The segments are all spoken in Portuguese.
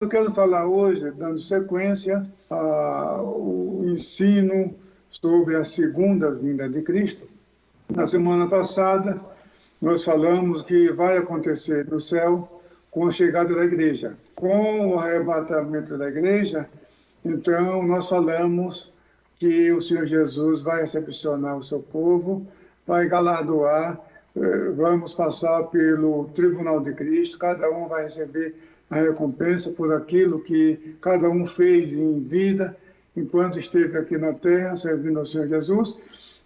Eu quero falar hoje, dando sequência ao ensino sobre a segunda vinda de Cristo. Na semana passada, nós falamos que vai acontecer no céu com a chegada da igreja. Com o arrebatamento da igreja, então, nós falamos que o Senhor Jesus vai recepcionar o seu povo, vai galardoar, vamos passar pelo tribunal de Cristo, cada um vai receber a recompensa por aquilo que cada um fez em vida, enquanto esteve aqui na terra, servindo ao Senhor Jesus,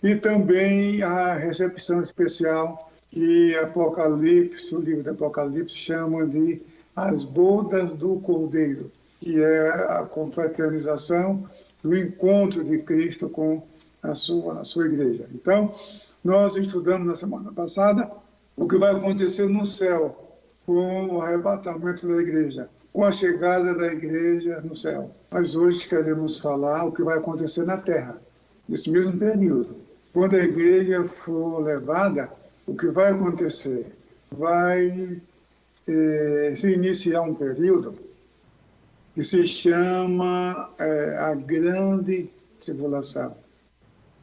e também a recepção especial que Apocalipse, o livro do Apocalipse, chama de as bodas do Cordeiro, que é a confraternização do encontro de Cristo com a sua igreja. Então, nós estudamos na semana passada o que vai acontecer no céu com o arrebatamento da igreja, com a chegada da igreja no céu. Mas hoje queremos falar o que vai acontecer na terra, nesse mesmo período. Quando a igreja for levada, o que vai acontecer? Vai se iniciar um período que se chama a Grande Tribulação.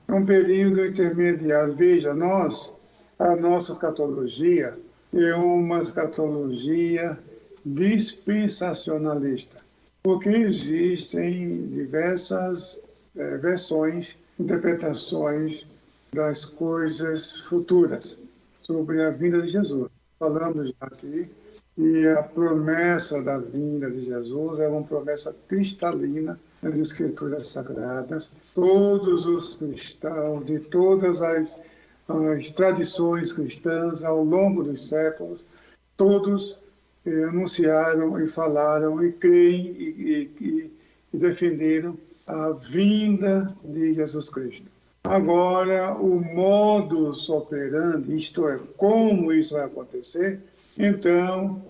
É um período intermediário. Veja, a nossa escatologia é uma escatologia dispensacionalista, porque existem diversas versões, interpretações das coisas futuras sobre a vinda de Jesus. Falamos já aqui, e a promessa da vinda de Jesus é uma promessa cristalina nas Escrituras Sagradas. Todos os cristãos, de todas as tradições cristãs ao longo dos séculos, todos anunciaram e falaram e creem e defenderam a vinda de Jesus Cristo. Agora, o modus operandi, isto é, como isso vai acontecer, então,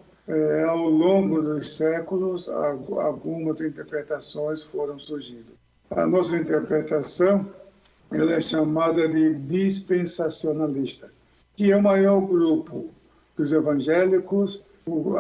ao longo dos séculos, algumas interpretações foram surgindo. A nossa interpretação ela é chamada de dispensacionalista, que é o maior grupo dos evangélicos. O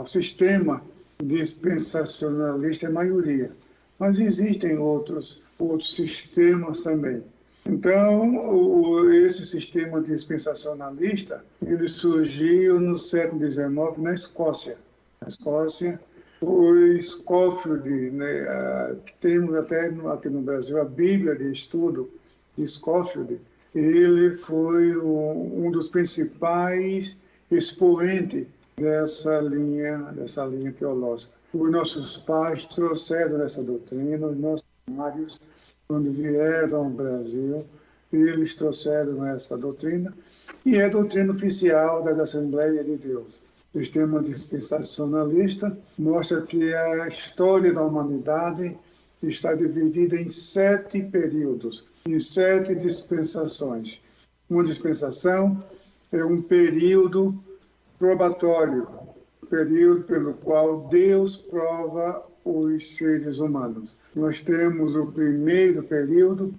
sistema dispensacionalista é a maioria, mas existem outros sistemas também. Então, esse sistema dispensacionalista, ele surgiu no século XIX na Escócia. Na Escócia, o Scofield, né, temos até aqui no Brasil a Bíblia de Estudo de Scofield, ele foi um dos principais expoentes dessa linha teológica. Os nossos pais trouxeram essa doutrina, os nossos sábios, quando vieram ao Brasil, eles trouxeram essa doutrina, e é a doutrina oficial das Assembleias de Deus. O sistema dispensacionalista mostra que a história da humanidade está dividida em 7 períodos, em 7 dispensações. Uma dispensação é um período probatório, período pelo qual Deus prova os seres humanos. Nós temos o primeiro período,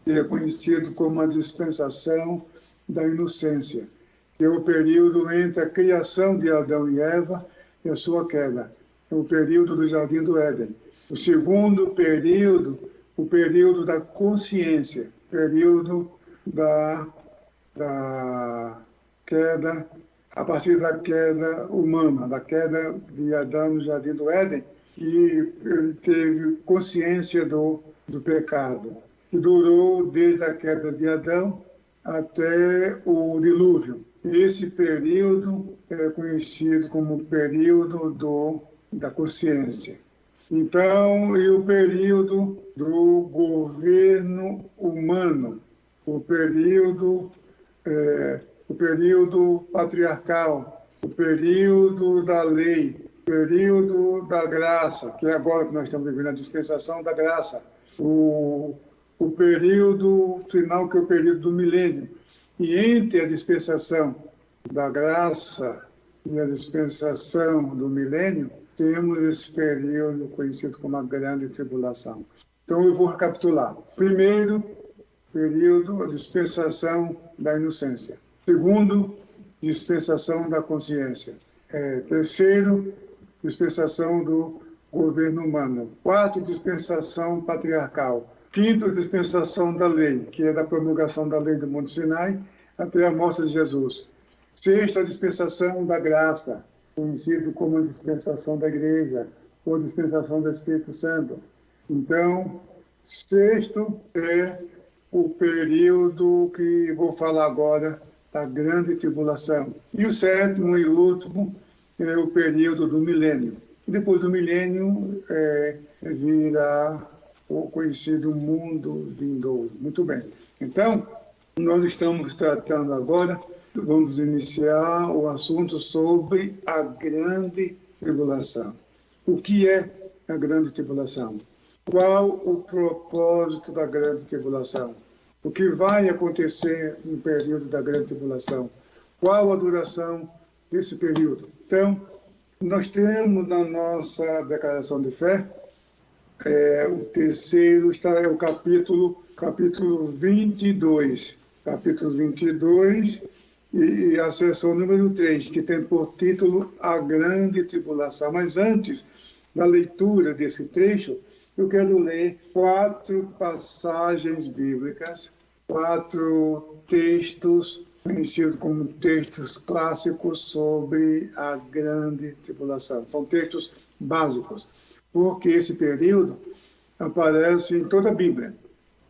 que é conhecido como a dispensação da inocência, que é o período entre a criação de Adão e Eva e a sua queda. É o período do Jardim do Éden. O segundo período, o período da consciência, período da queda, a partir da queda humana, da queda de Adão no Jardim do Éden, que ele teve consciência do pecado, que durou desde a queda de Adão até o dilúvio. Esse período é conhecido como o período da consciência. Então, e o período do governo humano, o período patriarcal, o período da lei, período da graça, que é agora que nós estamos vivendo a dispensação da graça, o período final, que é o período do milênio. E entre a dispensação da graça e a dispensação do milênio, temos esse período conhecido como a Grande Tribulação. Então, eu vou recapitular. Primeiro período, a dispensação da inocência. Segundo, dispensação da consciência. Terceiro, dispensação do governo humano. Quarto, dispensação patriarcal. Quinto, dispensação da lei, que é da promulgação da lei do Monte Sinai até a morte de Jesus. Sexto, a dispensação da graça, conhecido como a dispensação da igreja, ou dispensação do Espírito Santo. Então, sexto é o período que vou falar agora, da grande tribulação. E o sétimo e último é o período do milênio. Depois do milênio virá o conhecido mundo vindouro. Muito bem. Então, nós estamos tratando agora, vamos iniciar o assunto sobre a grande tribulação. O que é a grande tribulação? Qual o propósito da grande tribulação? O que vai acontecer no período da grande tribulação? Qual a duração desse período? Então, nós temos na nossa declaração de fé, o terceiro é o capítulo 22. Capítulo 22 e a seção número 3, que tem por título A Grande Tribulação. Mas antes da leitura desse trecho, eu quero ler 4 passagens bíblicas, 4 textos conhecidos como textos clássicos sobre a grande tribulação. São textos básicos, porque esse período aparece em toda a Bíblia.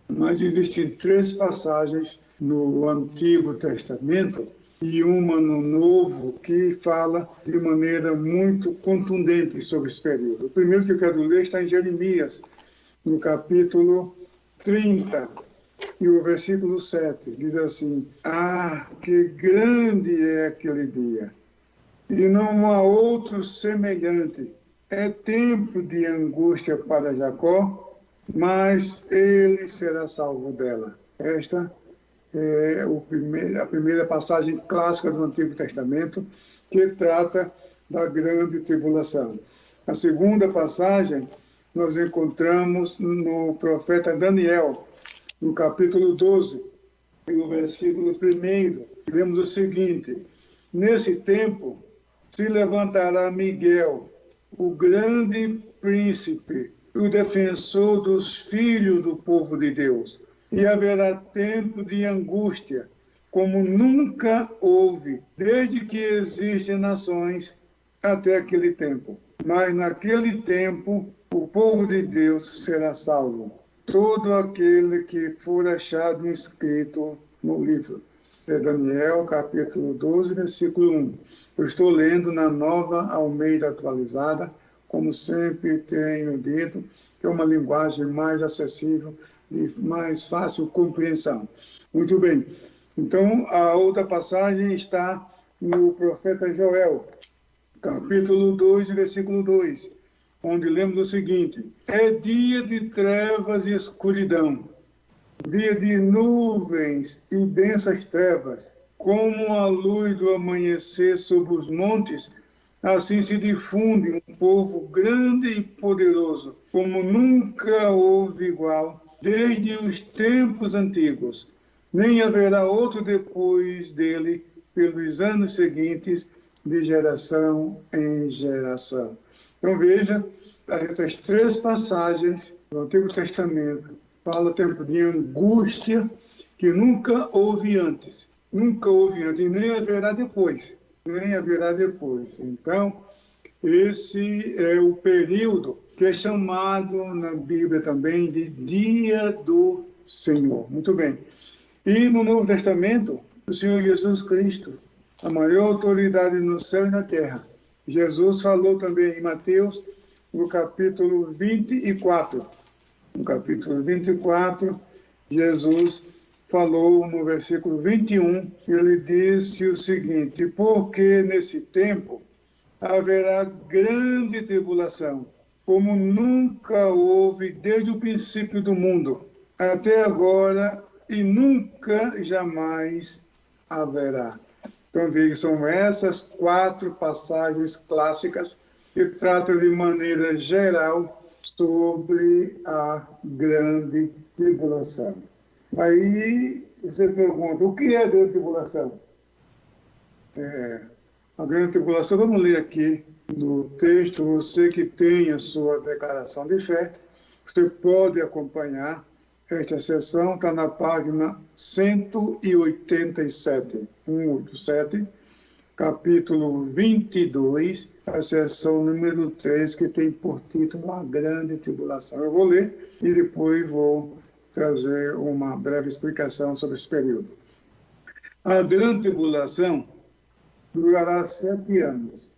Mas existem 3 passagens no Antigo Testamento e uma no Novo que fala de maneira muito contundente sobre esse período. O primeiro que eu quero ler está em Jeremias, no capítulo 30, e o versículo 7 diz assim: Ah, que grande é aquele dia, e não há outro semelhante. É tempo de angústia para Jacó, mas ele será salvo dela. Esta é a primeira passagem clássica do Antigo Testamento que trata da grande tribulação. A segunda passagem nós encontramos no profeta Daniel, no capítulo 12, e o versículo 1. Lemos o seguinte: Nesse tempo se levantará Miguel, o grande príncipe, o defensor dos filhos do povo de Deus. E haverá tempo de angústia, como nunca houve, desde que existem nações até aquele tempo. Mas naquele tempo, o povo de Deus será salvo. Todo aquele que for achado inscrito no livro. É Daniel, capítulo 12, versículo 1. Eu estou lendo na Nova Almeida Atualizada, como sempre tenho dito, que é uma linguagem mais acessível, de mais fácil compreensão. Muito bem. Então, a outra passagem está no profeta Joel, capítulo 2, versículo 2, onde lemos o seguinte: É dia de trevas e escuridão, dia de nuvens e densas trevas, como a luz do amanhecer sobre os montes, assim se difunde um povo grande e poderoso, como nunca houve igual, desde os tempos antigos. Nem haverá outro depois dele, pelos anos seguintes, de geração em geração. Então veja, essas 3 passagens do Antigo Testamento falam tempo de angústia que nunca houve antes. Nunca houve antes e nem haverá depois. Nem haverá depois. Então, esse é o período que é chamado na Bíblia também de Dia do Senhor. Muito bem. E no Novo Testamento, o Senhor Jesus Cristo, a maior autoridade no céu e na terra. Jesus falou também em Mateus, no capítulo 24. No capítulo 24, Jesus falou no versículo 21, ele disse o seguinte: Porque nesse tempo haverá grande tribulação, como nunca houve desde o princípio do mundo, até agora e nunca jamais haverá. Então, veja, são essas 4 passagens clássicas que tratam de maneira geral sobre a grande tribulação. Aí você pergunta, o que é a grande tribulação? A grande tribulação, vamos ler aqui no texto, você que tem a sua declaração de fé, você pode acompanhar esta sessão, está na página 187, 187, capítulo 22, a sessão número 3, que tem por título A Grande Tribulação. Eu vou ler e depois vou trazer uma breve explicação sobre esse período. A Grande Tribulação durará 7 anos.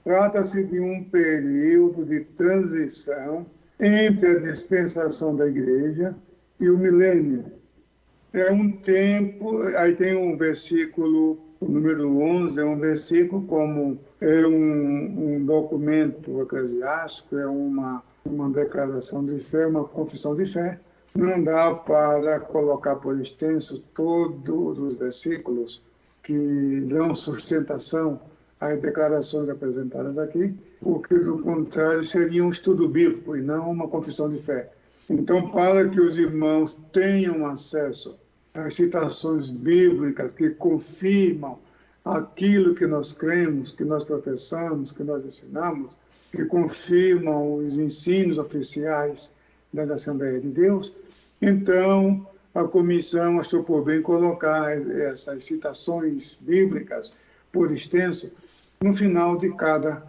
Trata-se de um período de transição entre a dispensação da Igreja e o milênio. É um tempo, aí tem um versículo, o número 11, é um versículo como é um documento eclesiástico, é uma declaração de fé, uma confissão de fé. Não dá para colocar por extenso todos os versículos que dão sustentação às declarações apresentadas aqui, porque, do contrário, seria um estudo bíblico e não uma confissão de fé. Então, para que os irmãos tenham acesso às citações bíblicas que confirmam aquilo que nós cremos, que nós professamos, que nós ensinamos, que confirmam os ensinos oficiais da Assembleia de Deus, então a comissão achou por bem colocar essas citações bíblicas por extenso no final de cada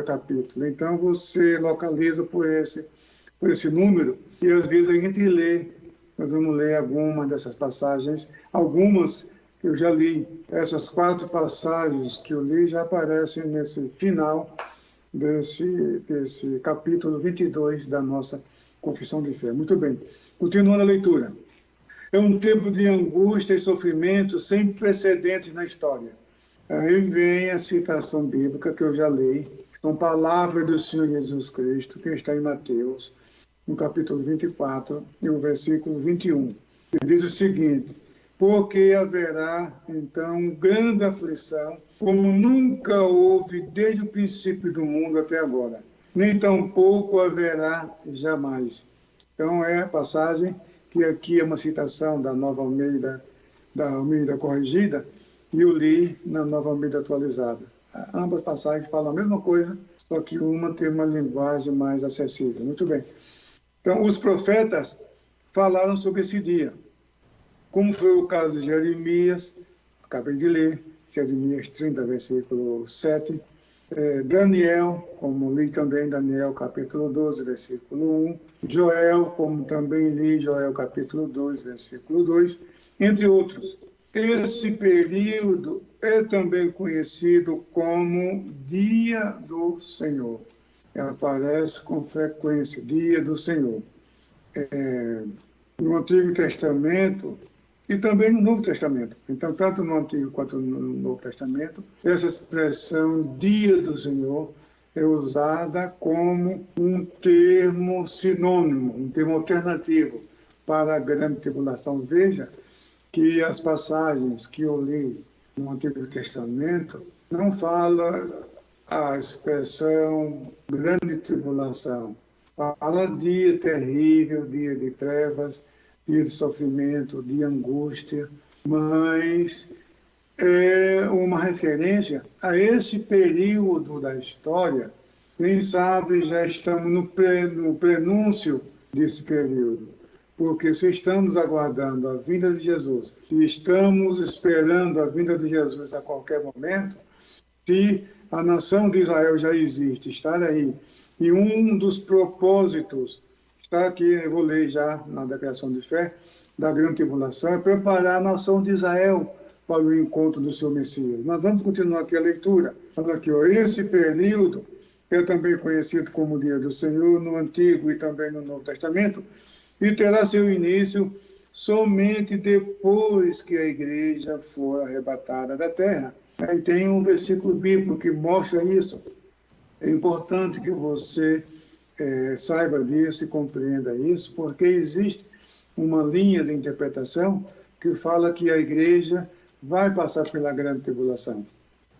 capítulo. Então você localiza por esse número e às vezes a gente lê, nós vamos ler algumas dessas passagens, algumas que eu já li. Essas 4 passagens que eu li já aparecem nesse final desse capítulo 22 da nossa Confissão de Fé. Muito bem, continuando a leitura. É um tempo de angústia e sofrimento sem precedentes na história. Aí vem a citação bíblica que eu já li, são palavras do Senhor Jesus Cristo, que está em Mateus, no capítulo 24, e o versículo 21. Ele diz o seguinte: porque haverá, então, grande aflição, como nunca houve desde o princípio do mundo até agora, nem tampouco haverá jamais. Então, é a passagem que aqui é uma citação da Nova Almeida, da Almeida Corrigida, e eu li na Nova Almeida Atualizada. Ambas passagens falam a mesma coisa, só que uma tem uma linguagem mais acessível. Muito bem. Então, os profetas falaram sobre esse dia, como foi o caso de Jeremias, acabei de ler, Jeremias 30, versículo 7, Daniel, como li também, Daniel, capítulo 12, versículo 1, Joel, como também li, Joel, capítulo 2, versículo 2, entre outros. Esse período é também conhecido como Dia do Senhor. Aparece com frequência, Dia do Senhor. No Antigo Testamento e também no Novo Testamento. Então, tanto no Antigo quanto no Novo Testamento, essa expressão Dia do Senhor é usada como um termo sinônimo, um termo alternativo para a grande tribulação. Veja que as passagens que eu li no Antigo Testamento não fala a expressão grande tribulação. Fala dia terrível, dia de trevas, dia de sofrimento, dia de angústia, mas é uma referência a esse período da história. Quem sabe já estamos no prenúncio desse período. Porque se estamos aguardando a vinda de Jesus, se estamos esperando a vinda de Jesus a qualquer momento, se a nação de Israel já existe, está aí, e um dos propósitos, está aqui, eu vou ler já na declaração de fé, da grande tribulação, é preparar a nação de Israel para o encontro do seu Messias. Nós vamos continuar aqui a leitura. Olha aqui, ó, esse período é também conhecido como Dia do Senhor no Antigo e também no Novo Testamento, e terá seu início somente depois que a igreja for arrebatada da terra. Aí tem um versículo bíblico que mostra isso. É importante que você saiba disso e compreenda isso, porque existe uma linha de interpretação que fala que a igreja vai passar pela grande tribulação.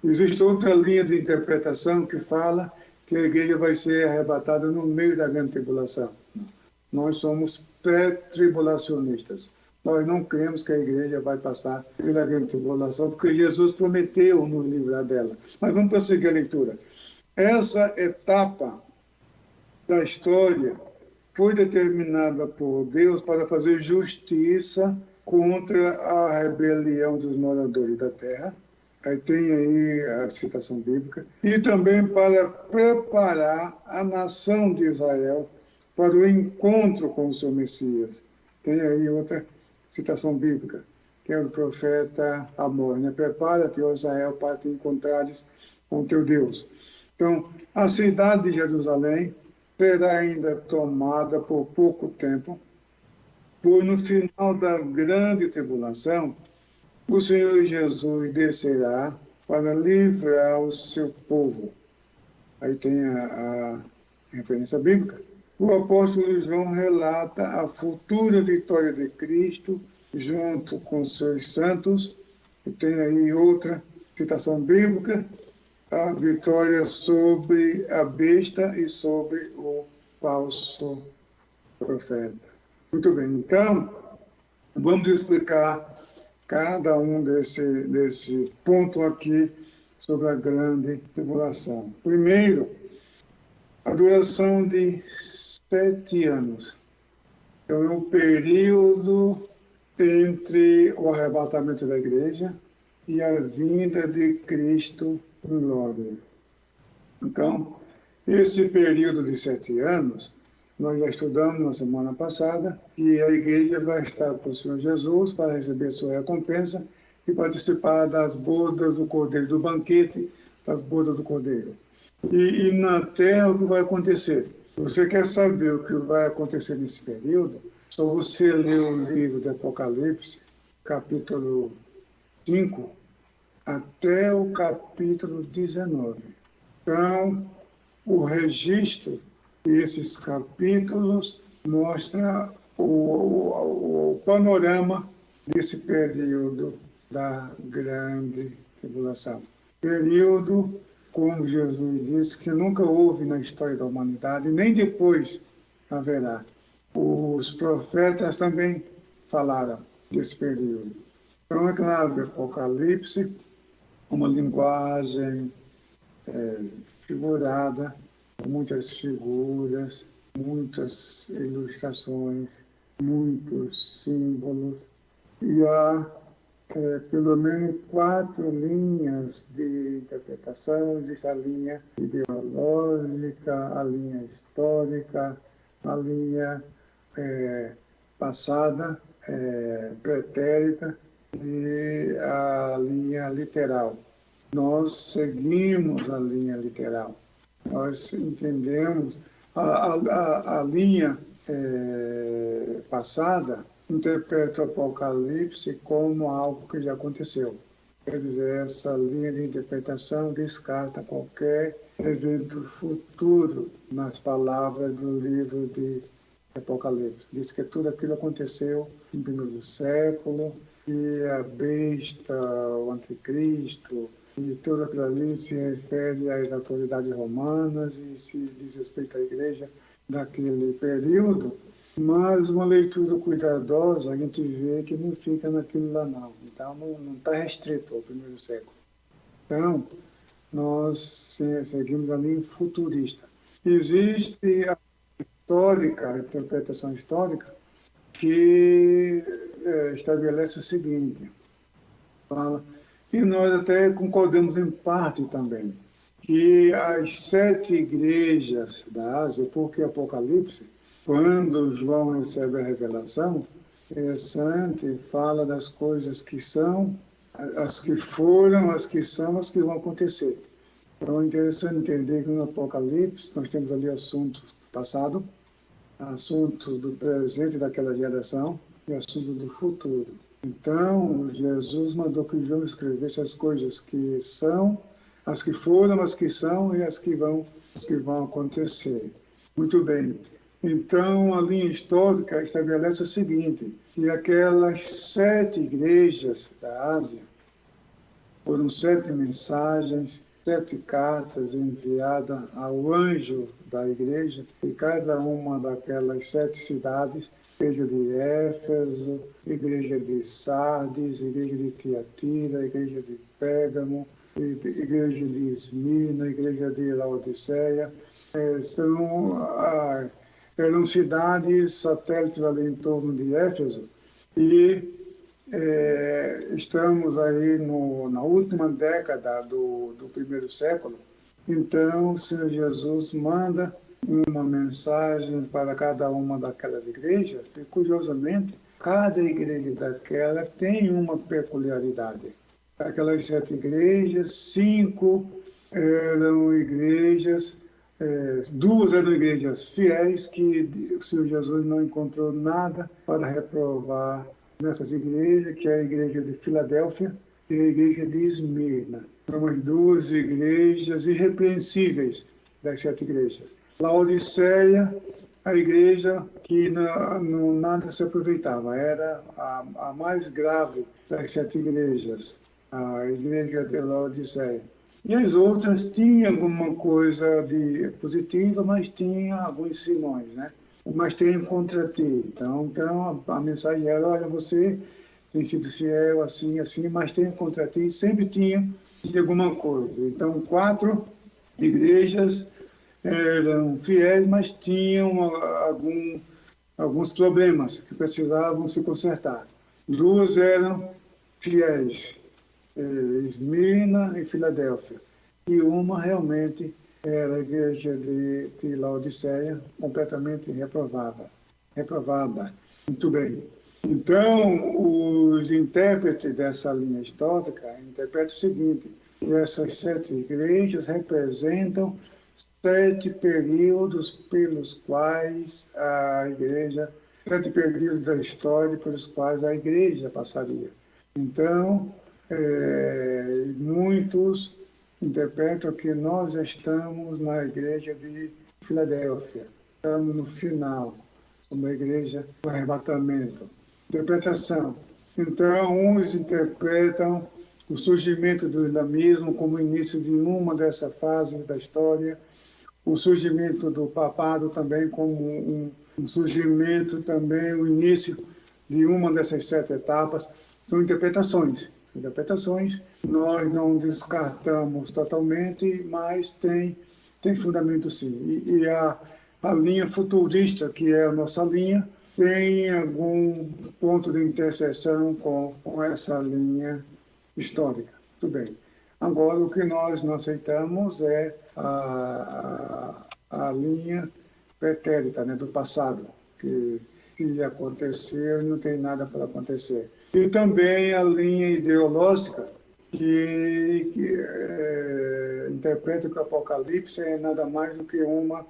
Existe outra linha de interpretação que fala que a igreja vai ser arrebatada no meio da grande tribulação. Nós somos pré-tribulacionistas. Nós não cremos que a igreja vai passar pela grande tribulação, porque Jesus prometeu nos livrar dela. Mas vamos prosseguir a leitura. Essa etapa da história foi determinada por Deus para fazer justiça contra a rebelião dos moradores da terra. Aí tem aí a citação bíblica. E também para preparar a nação de Israel para o encontro com o seu Messias. Tem aí outra citação bíblica, que é o profeta Amós, né? Prepara-te, ó Israel, para te encontrares com teu Deus. Então, a cidade de Jerusalém será ainda tomada por pouco tempo, pois no final da grande tribulação, o Senhor Jesus descerá para livrar o seu povo. Aí tem a referência bíblica. O apóstolo João relata a futura vitória de Cristo junto com seus santos. E tem aí outra citação bíblica, a vitória sobre a besta e sobre o falso profeta. Muito bem, então, vamos explicar cada um desse ponto aqui sobre a grande tribulação. Primeiro, a duração de 7 anos. Então, é um período entre o arrebatamento da igreja e a vinda de Cristo em glória. Então, esse período de 7 anos, nós já estudamos na semana passada, que a igreja vai estar com o Senhor Jesus para receber sua recompensa e participar das bodas do Cordeiro, do banquete das bodas do Cordeiro. E na terra, o que vai acontecer? Você quer saber o que vai acontecer nesse período? Só você ler o livro de Apocalipse, capítulo 5, até o capítulo 19. Então, o registro desses capítulos mostra o panorama desse período da grande tribulação. Período, como Jesus disse, que nunca houve na história da humanidade, nem depois haverá. Os profetas também falaram desse período. Então, é claro que Apocalipse, uma linguagem figurada, muitas figuras, muitas ilustrações, muitos símbolos, e há pelo menos 4 linhas de interpretação. Existe a linha ideológica, a linha histórica, a linha passada, pretérita, e a linha literal. Nós seguimos a linha literal. Nós entendemos a linha passada, interpreta o Apocalipse como algo que já aconteceu. Quer dizer, essa linha de interpretação descarta qualquer evento futuro nas palavras do livro de Apocalipse. Diz que tudo aquilo aconteceu no primeiro século, e a besta, o anticristo, e tudo aquilo ali se refere às autoridades romanas e se diz respeito à igreja daquele período, mas uma leitura cuidadosa, a gente vê que não fica naquilo lá não. Então, não está restrito ao primeiro século. Então, nós seguimos a linha futurista. Existe a histórica, a interpretação histórica, que estabelece o seguinte, fala, e nós até concordamos em parte também, que as 7 igrejas da Ásia, porque Apocalipse, quando João recebe a revelação, interessante, fala das coisas que são, as que foram, as que são, as que vão acontecer. Então é interessante entender que no Apocalipse nós temos ali assuntos do passado, assuntos do presente daquela geração e assuntos do futuro. Então, Jesus mandou que João escrevesse as coisas que são, as que foram, as que são e as que vão acontecer. Muito bem. Então, a linha histórica estabelece o seguinte, que aquelas 7 igrejas da Ásia foram 7 mensagens, 7 cartas enviadas ao anjo da igreja, e cada uma daquelas 7 cidades, igreja de Éfeso, igreja de Sardes, igreja de Tiatira, igreja de Pérgamo, igreja de Esmirna, igreja de Laodiceia, eram cidades satélites ali em torno de Éfeso, e estamos aí na última década do primeiro século. Então, o Senhor Jesus manda uma mensagem para cada uma daquelas igrejas, e, curiosamente, cada igreja daquela tem uma peculiaridade. Aquelas 7 igrejas, 5 eram igrejas, 2 eram igrejas fiéis, que o Senhor Jesus não encontrou nada para reprovar nessas igrejas, que é a igreja de Filadélfia e a igreja de Esmirna. São as 2 igrejas irrepreensíveis das 7 igrejas. Laodiceia, a igreja que nada se aproveitava, era a mais grave das 7 igrejas, a igreja de Laodiceia. E as outras tinham alguma coisa de positiva, mas tinha alguns sinões, né? Mas tem contra ti. Então a mensagem era: olha, você tem sido fiel, assim, assim, mas tem contra ti. Sempre tinha de alguma coisa. Então, 4 igrejas eram fiéis, mas tinham alguns problemas que precisavam se consertar. 2 eram fiéis, Esmirna e Filadélfia. E uma realmente era a igreja de Laodiceia, completamente reprovada. Muito bem. Então, os intérpretes dessa linha histórica interpretam o seguinte: que essas 7 igrejas representam 7 períodos pelos quais a igreja, 7 períodos da história pelos quais a igreja passaria. Então, muitos interpretam que nós estamos na igreja de Filadélfia, estamos no final, uma igreja do arrebatamento. Interpretação. Então, uns interpretam o surgimento do islamismo como o início de uma dessa fase da história, o surgimento do papado também como um surgimento também, o início de uma dessas 7 etapas. São interpretações. Nós não descartamos totalmente, mas tem fundamento sim. E a linha futurista, que é a nossa linha, tem algum ponto de interseção com essa linha histórica. Muito bem. Agora, o que nós não aceitamos é a linha pretérita, né, do passado, que aconteceu e não tem nada para acontecer. E também a linha ideológica, que interpreta que o Apocalipse é nada mais do que uma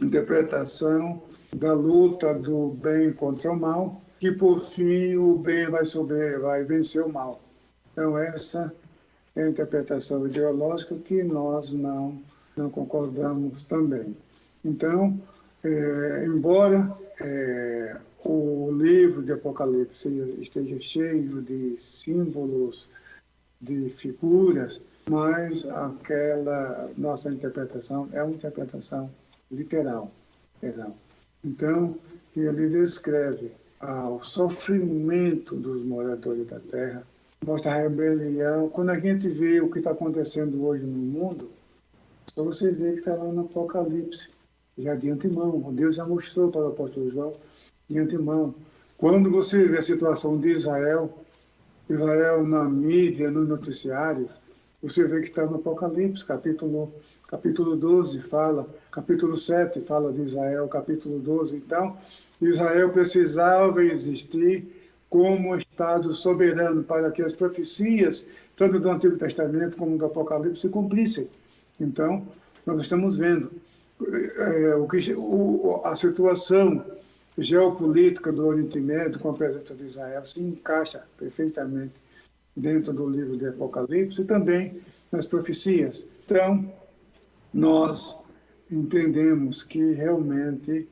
interpretação da luta do bem contra o mal, que por fim o bem vai vencer o mal. Então essa é a interpretação ideológica que nós não concordamos também. Então, embora o livro de Apocalipse esteja cheio de símbolos, de figuras, mas aquela nossa interpretação é uma interpretação literal. Então, ele descreve o sofrimento dos moradores da terra, mostra a rebelião. Quando a gente vê o que está acontecendo hoje no mundo, só você vê que está lá no Apocalipse, já de antemão. Deus já mostrou para o apóstolo João de antemão. Quando você vê a situação de Israel na mídia, nos noticiários, você vê que está no Apocalipse, capítulo 12 fala, capítulo 7 fala de Israel, capítulo 12. Então, Israel precisava existir como Estado soberano para que as profecias, tanto do Antigo Testamento como do Apocalipse, se cumprissem. Então, nós estamos vendo a situação geopolítica do Oriente Médio com a presença de Israel se encaixa perfeitamente dentro do livro de Apocalipse e também nas profecias. Então, nós entendemos que realmente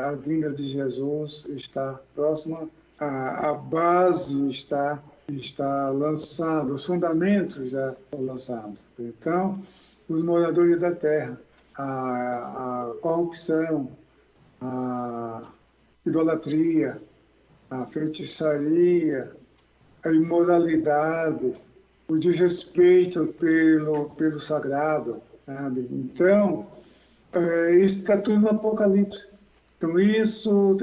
a vinda de Jesus está próxima, a base está lançada, os fundamentos já estão lançados. Então, os moradores da terra, a corrupção, a idolatria, a feitiçaria, a imoralidade, o desrespeito pelo sagrado, sabe? Então, isso está tudo no Apocalipse. Então, isso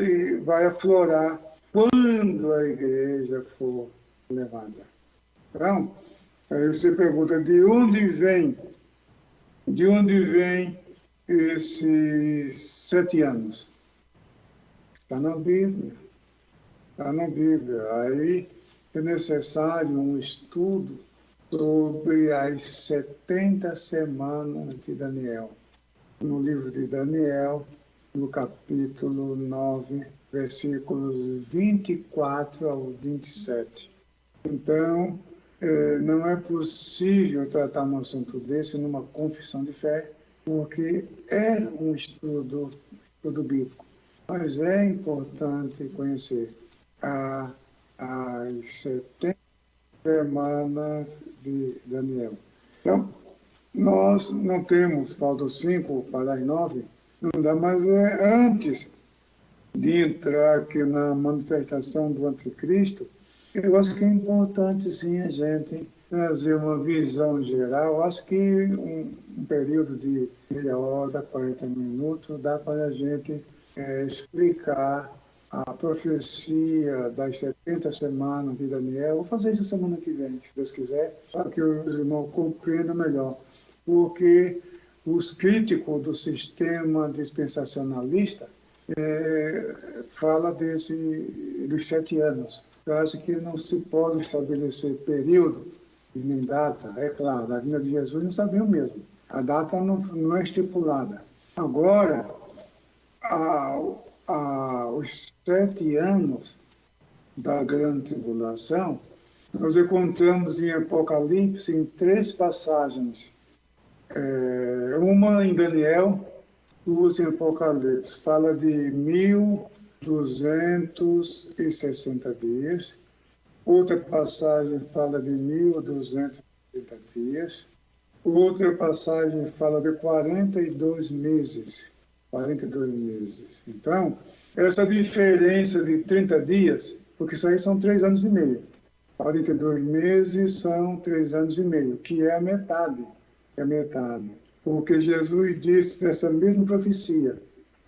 vai aflorar quando a igreja for levada. Então, aí você pergunta, de onde vem esses 7 anos? Está na Bíblia. Está na Bíblia. Aí é necessário um estudo sobre as 70 semanas de Daniel. No livro de Daniel, no capítulo 9, versículos 24 ao 27. Então, não é possível tratar um assunto desse numa confissão de fé, porque é um estudo bíblico. Mas é importante conhecer as 70 semanas de Daniel. Então, nós não temos, faltam 5 para as 9, não dá, mas antes de entrar aqui na manifestação do anticristo, eu acho que é importante, sim, a gente trazer uma visão geral. Eu acho que um período de meia hora, 40 minutos, dá para a gente explicar a profecia das 70 semanas de Daniel. Vou fazer isso semana que vem, se Deus quiser, para que os irmãos compreendam melhor. Porque os críticos do sistema dispensacionalista falam dos 7 anos. Eu acho que não se pode estabelecer período e nem data. É claro, a vinda de Jesus não sabemos mesmo. A data não é estipulada. Agora, os 7 anos da grande tribulação, nós encontramos em Apocalipse em 3 passagens. Uma em Daniel, 2 em Apocalipse. Fala de 1260 dias. Outra passagem fala de 1230 dias. Outra passagem fala de 42 meses. 42 meses. Então, essa diferença de 30 dias, porque isso aí são 3 anos e meio. 42 meses são 3 anos e meio, que é a metade. É metade. Porque Jesus disse nessa mesma profecia,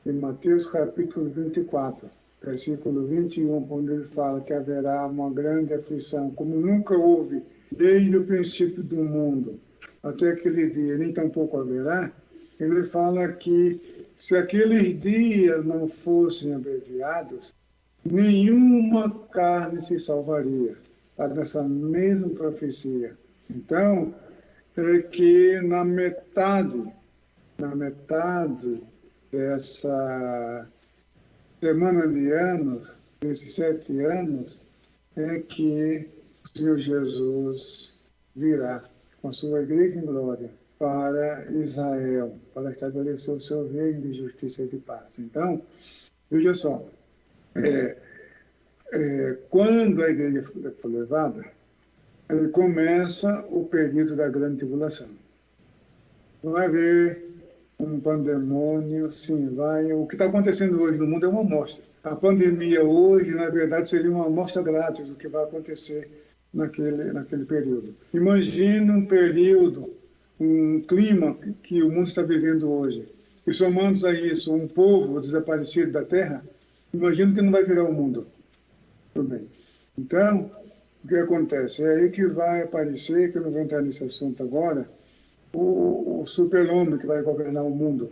em Mateus capítulo 24, versículo 21, quando ele fala que haverá uma grande aflição, como nunca houve desde o princípio do mundo, até aquele dia, nem tampouco haverá, ele fala que se aqueles dias não fossem abreviados, nenhuma carne se salvaria. Está nessa mesma profecia. Então, é que na metade dessa semana de anos, desses 7 anos, é que o Senhor Jesus virá com a sua igreja em glória para Israel, para estabelecer o seu reino de justiça e de paz. Então, veja só, quando a igreja for levada, começa o período da grande tribulação. Vai haver um pandemônio, sim, vai. O que está acontecendo hoje no mundo é uma amostra. A pandemia hoje, na verdade, seria uma amostra grátis do que vai acontecer naquele período. Imagina um período, um clima que o mundo está vivendo hoje. E somamos a isso um povo desaparecido da Terra, imagina que não vai virar o mundo. Tudo bem. Então, o que acontece? É aí que vai aparecer, que eu não vou entrar nesse assunto agora, o super-homem que vai governar o mundo.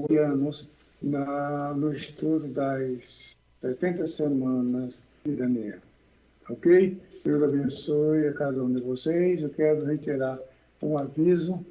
Anos no estudo das 70 semanas de Daniel. Ok? Deus abençoe a cada um de vocês. Eu quero reiterar um aviso